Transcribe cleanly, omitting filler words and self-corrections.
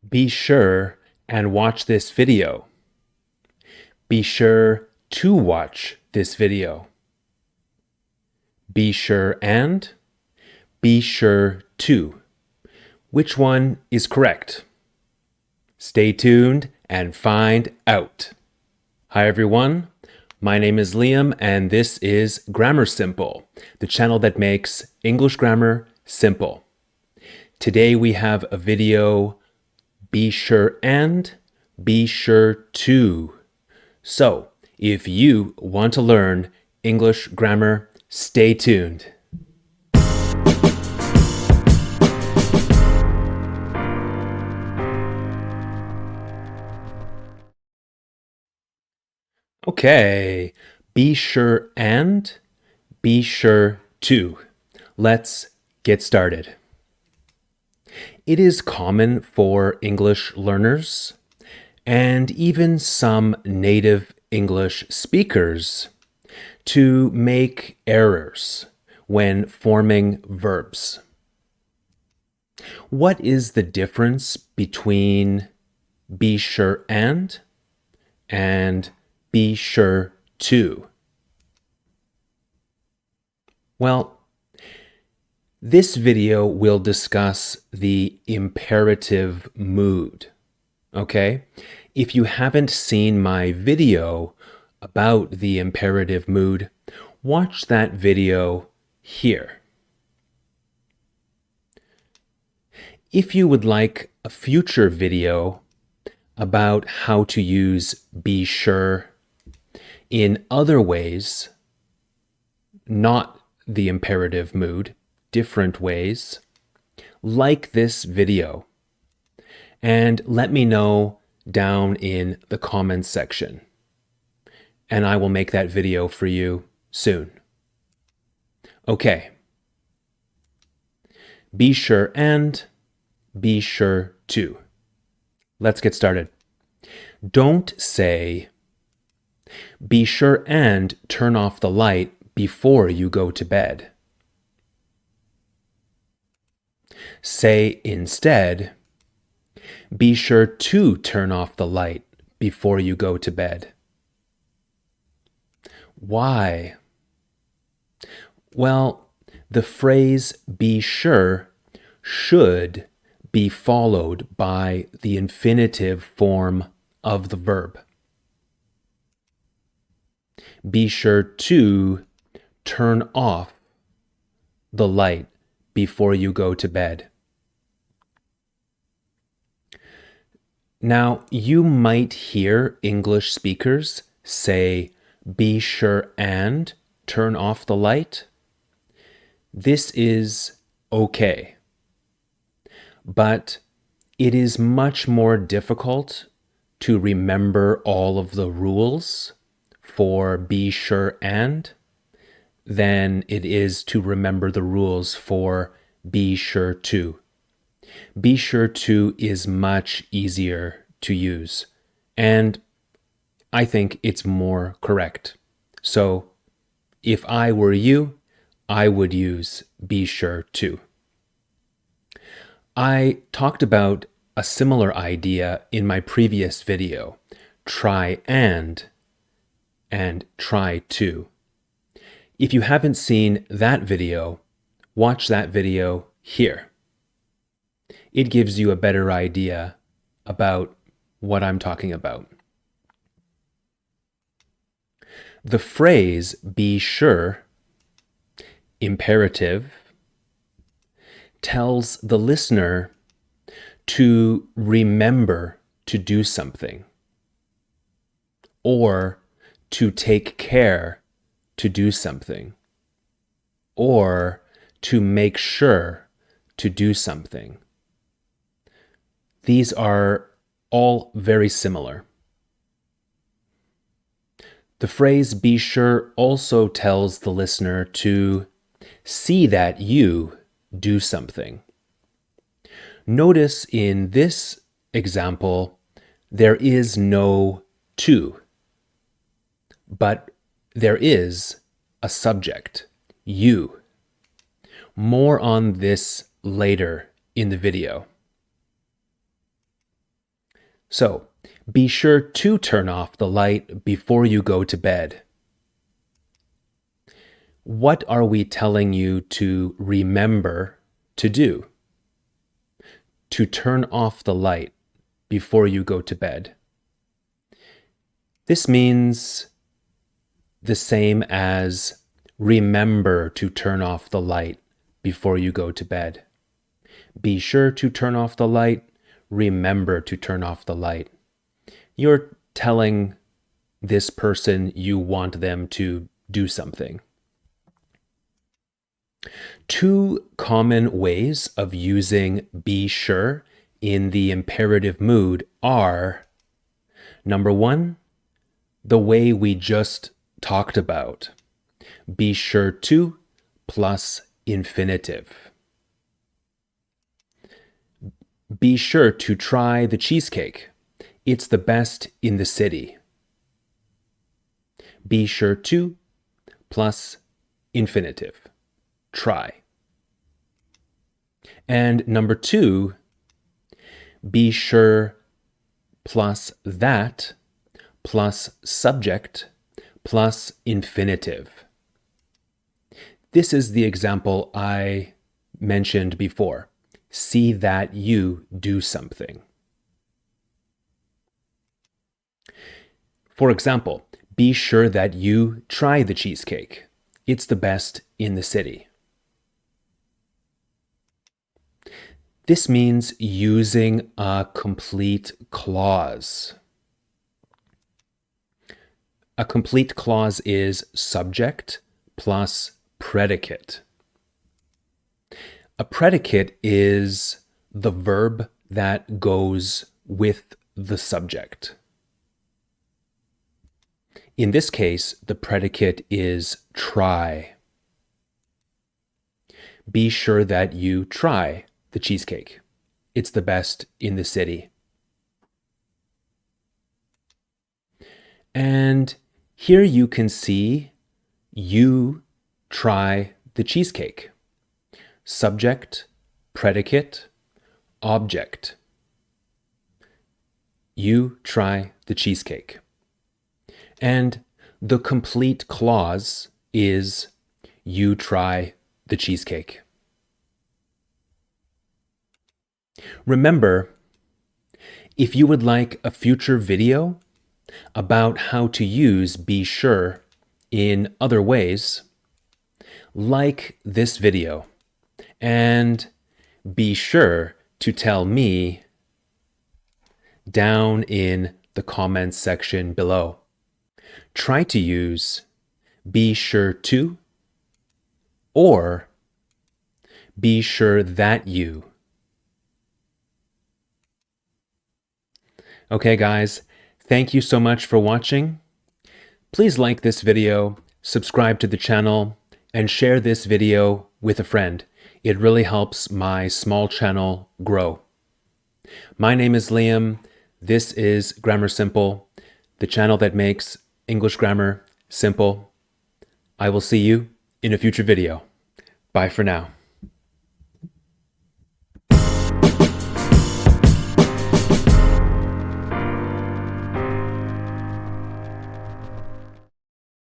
Be sure and watch this video. Be sure to watch this video. Be sure and be sure to. Which one is correct? Stay tuned and find out. Hi everyone, my name is Liam and this is Grammar Simple, the channel that makes English grammar simple. Today we have a video, be sure and be sure to. So, if you want to learn English grammar, stay tuned. Okay, be sure and be sure to. Let's get started. It is common for English learners and even some native English speakers to make errors when forming verbs. What is the difference between be sure and be sure to? Well, this video will discuss the imperative mood. Okay? If you haven't seen my video about the imperative mood, watch that video here. If you would like a future video about how to use be sure in other ways, not the imperative mood, different ways, like this video, and let me know down in the comments section, and I will make that video for you soon. Okay. Be sure and be sure to. Let's get started. Don't say, be sure and turn off the light before you go to bed. Say instead, be sure to turn off the light before you go to bed. Why? Well, the phrase be sure should be followed by the infinitive form of the verb. Be sure to turn off the light before you go to bed. Now, you might hear English speakers say, be sure and turn off the light. This is okay, but it is much more difficult to remember all of the rules for be sure and than it is to remember the rules for be sure to. Be sure to is much easier to use, and I think it's more correct. So if I were you, I would use be sure to. I talked about a similar idea in my previous video, try and try to. If you haven't seen that video, watch that video here. It gives you a better idea about what I'm talking about. The phrase be sure, imperative, tells the listener to remember to do something or to take care to do something or to make sure to do something. These are all very similar. The phrase be sure also tells the listener to see that you do something. Notice in this example, there is no to, but there is a subject, you. More on this later in the video. So, be sure to turn off the light before you go to bed. What are we telling you to remember to do? To turn off the light before you go to bed. This means the same as remember to turn off the light before you go to bed. Be sure to turn off the light. Remember to turn off the light. You're telling this person you want them to do something. Two common ways of using be sure in the imperative mood are, number one, the way we just talked about. Be sure to plus infinitive. Be sure to try the cheesecake. It's the best in the city. Be sure to plus infinitive. Try. And number two, be sure plus that plus subject plus infinitive. This is the example I mentioned before. See that you do something. For example, be sure that you try the cheesecake. It's the best in the city. This means using a complete clause. A complete clause is subject plus predicate. A predicate is the verb that goes with the subject. In this case, the predicate is try. Be sure that you try the cheesecake. It's the best in the city. And here you can see you try the cheesecake. Subject, predicate, object. You try the cheesecake. And the complete clause is you try the cheesecake. Remember, if you would like a future video about how to use be sure in other ways, like this video and be sure to tell me down in the comments section below. Try to use be sure to or be sure that you. Okay, guys, thank you so much for watching. Please like this video, subscribe to the channel, and share this video with a friend. It really helps my small channel grow. My name is Liam. This is Grammar Simple, the channel that makes English grammar simple. I will see you in a future video. Bye for now.